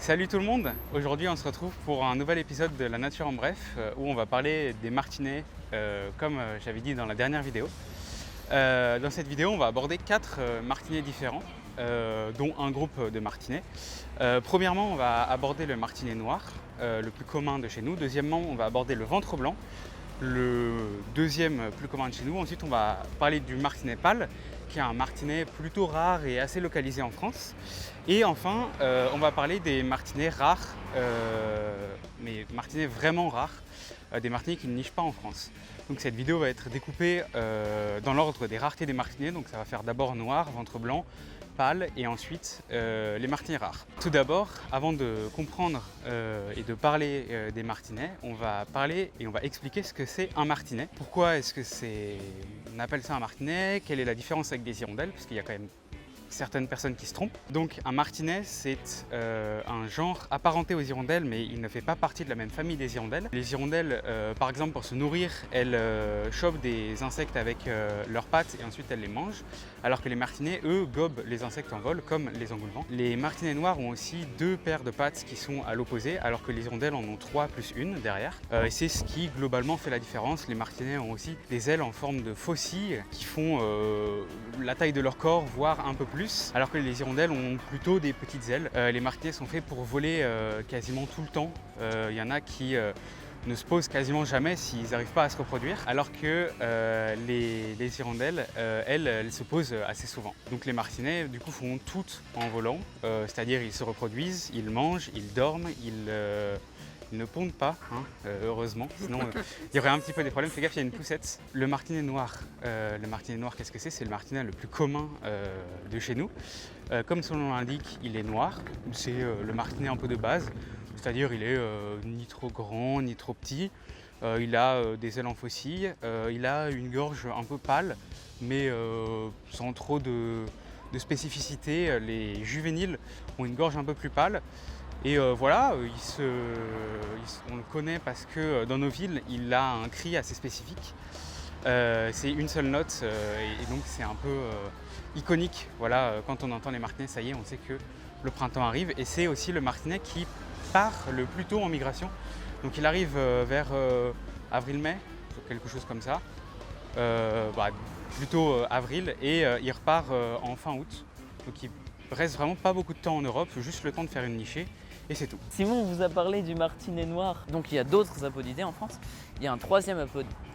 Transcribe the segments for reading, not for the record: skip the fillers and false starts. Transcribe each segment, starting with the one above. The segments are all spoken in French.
Salut tout le monde. Aujourd'hui on se retrouve pour un nouvel épisode de La Nature en bref où on va parler des martinets comme j'avais dit dans la dernière vidéo. Dans cette vidéo on va aborder 4 martinets différents dont un groupe de martinets. Premièrement on va aborder le martinet noir, le plus commun de chez nous. Deuxièmement on va aborder le ventre blanc, le deuxième plus commun de chez nous. Ensuite on va parler du martinet pâle qui est un martinet plutôt rare et assez localisé en France. Et enfin, on va parler des martinets rares, mais martinets vraiment rares, des martinets qui ne nichent pas en France. Donc cette vidéo va être découpée dans l'ordre des raretés des martinets, donc ça va faire d'abord noir, ventre blanc, pâle et ensuite les martinets rares. Tout d'abord, avant de comprendre et de parler des martinets, on va parler et on va expliquer ce que c'est un martinet. Pourquoi est-ce que on appelle ça un martinet? Quelle est la différence avec des hirondelles? Parce qu'il y a quand même certaines personnes qui se trompent. Donc un martinet, c'est un genre apparenté aux hirondelles, mais il ne fait pas partie de la même famille des hirondelles. Les hirondelles, par exemple, pour se nourrir, elles chopent des insectes avec leurs pattes et ensuite elles les mangent, alors que les martinets, eux, gobent les insectes en vol, comme les engoulevents. Les martinets noirs ont aussi 2 paires de pattes qui sont à l'opposé, alors que les hirondelles en ont 3 plus 1 derrière. Et c'est ce qui, globalement, fait la différence. Les martinets ont aussi des ailes en forme de faucilles qui font la taille de leur corps, voire un peu plus, alors que les hirondelles ont plutôt des petites ailes. Les martinets sont faits pour voler quasiment tout le temps. Il y en a qui ne se posent quasiment jamais s'ils n'arrivent pas à se reproduire, alors que les hirondelles, elles se posent assez souvent. Donc les martinets, du coup, font tout en volant, c'est-à-dire ils se reproduisent, ils mangent, ils dorment, ils ne pondent pas, hein, heureusement, sinon il y aurait un petit peu des problèmes. Fais gaffe, il y a une poussette. Le martinet noir, qu'est-ce que c'est? C'est le martinet le plus commun de chez nous. Comme son nom l'indique, il est noir, c'est le martinet un peu de base, c'est-à-dire il est ni trop grand ni trop petit, il a des ailes en faucille, il a une gorge un peu pâle, mais sans trop de spécificité. Les juvéniles ont une gorge un peu plus pâle. Et voilà, on le connaît parce que dans nos villes, il a un cri assez spécifique. C'est une seule note et donc c'est un peu iconique. Voilà, quand on entend les martinets, ça y est, on sait que le printemps arrive. Et c'est aussi le martinet qui part le plus tôt en migration. Donc il arrive vers avril-mai, quelque chose comme ça. Plutôt avril, et il repart en fin août. Donc il reste vraiment pas beaucoup de temps en Europe, juste le temps de faire une nichée. Et c'est tout. Simon vous a parlé du martinet noir. Donc il y a d'autres apodidés en France. Il y a un troisième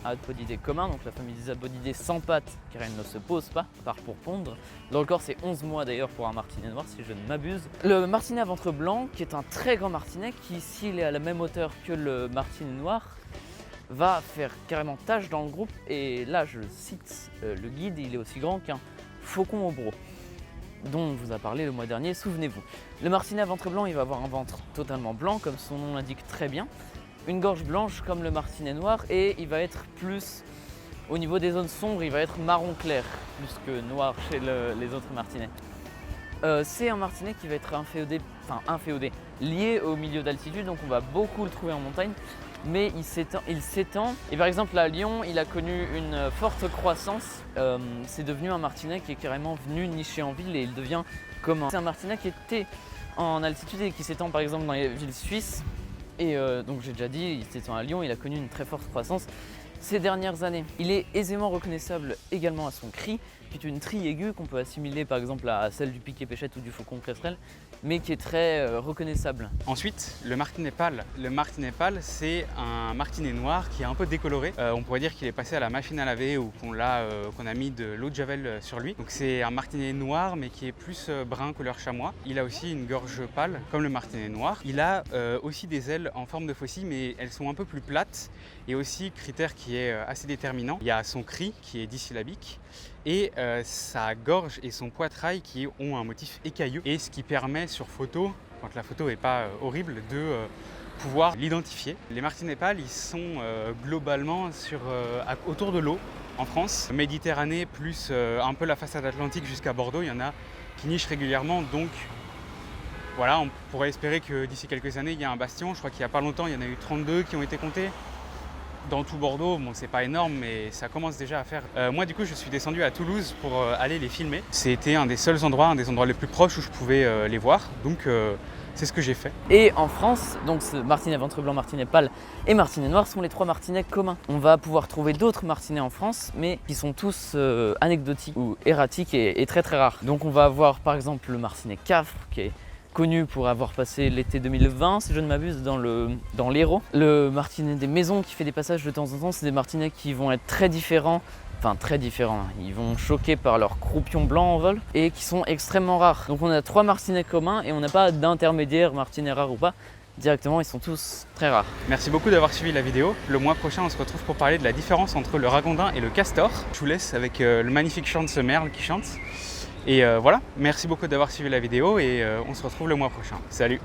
apodidé commun, donc la famille des apodidés sans pattes, car elle ne se pose pas, à part pour pondre. Dans le corps, c'est 11 mois d'ailleurs pour un martinet noir, si je ne m'abuse. Le martinet à ventre blanc, qui est un très grand martinet, qui, s'il est à la même hauteur que le martinet noir, va faire carrément tache dans le groupe. Et là, je cite le guide, il est aussi grand qu'un faucon au bro, dont on vous a parlé le mois dernier, souvenez-vous. Le martinet à ventre blanc, il va avoir un ventre totalement blanc, comme son nom l'indique très bien, une gorge blanche comme le martinet noir, et il va être plus, au niveau des zones sombres, il va être marron clair, plus que noir chez les autres martinets. C'est un martinet qui va être inféodé, lié au milieu d'altitude, donc on va beaucoup le trouver en montagne, mais il s'étend. Et par exemple à Lyon, il a connu une forte croissance. C'est devenu un martinet qui est carrément venu nicher en ville et il devient commun. C'est un martinet qui était en altitude et qui s'étend par exemple dans les villes suisses. Et donc j'ai déjà dit, il s'étend à Lyon, il a connu une très forte croissance ces dernières années. Il est aisément reconnaissable également à son cri, qui est une trie aiguë qu'on peut assimiler par exemple à celle du piquet-pêchette ou du faucon cresserelle, mais qui est très reconnaissable. Ensuite, le martinet pâle. Le martinet pâle, c'est un martinet noir qui est un peu décoloré. On pourrait dire qu'il est passé à la machine à laver ou qu'on a mis de l'eau de javel sur lui. Donc c'est un martinet noir mais qui est plus brun couleur chamois. Il a aussi une gorge pâle comme le martinet noir. Il a aussi des ailes en forme de faucille mais elles sont un peu plus plates. Et aussi, critère qui est assez déterminant, il y a son cri qui est disyllabique et sa gorge et son poitrail qui ont un motif écailleux, et ce qui permet sur photo, quand la photo n'est pas horrible, de pouvoir l'identifier. Les martinets pâles, ils sont globalement autour de l'eau en France. Méditerranée plus un peu la façade atlantique jusqu'à Bordeaux, il y en a qui nichent régulièrement, donc voilà, on pourrait espérer que d'ici quelques années il y a un bastion. Je crois qu'il n'y a pas longtemps, il y en a eu 32 qui ont été comptés. Dans tout Bordeaux, bon c'est pas énorme mais ça commence déjà à faire. Moi du coup je suis descendu à Toulouse pour aller les filmer. C'était un des seuls endroits, les plus proches où je pouvais les voir. Donc c'est ce que j'ai fait. Et en France, donc ce martinet ventre blanc, martinet pâle et martinet noir sont les 3 martinets communs. On va pouvoir trouver d'autres martinets en France, mais qui sont tous anecdotiques ou erratiques et très très rares. Donc on va avoir par exemple le martinet cafre qui est connu pour avoir passé l'été 2020, si je ne m'abuse, dans l'Hérault. Le martinet des maisons qui fait des passages de temps en temps, c'est des martinets qui vont être très différents. Enfin très différents, ils vont choquer par leur croupion blanc en vol et qui sont extrêmement rares. Donc on a 3 martinets communs et on n'a pas d'intermédiaire, martinet rare ou pas. Directement, ils sont tous très rares. Merci beaucoup d'avoir suivi la vidéo. Le mois prochain, on se retrouve pour parler de la différence entre le ragondin et le castor. Je vous laisse avec le magnifique chant de ce merle qui chante. Et voilà, merci beaucoup d'avoir suivi la vidéo et on se retrouve le mois prochain. Salut!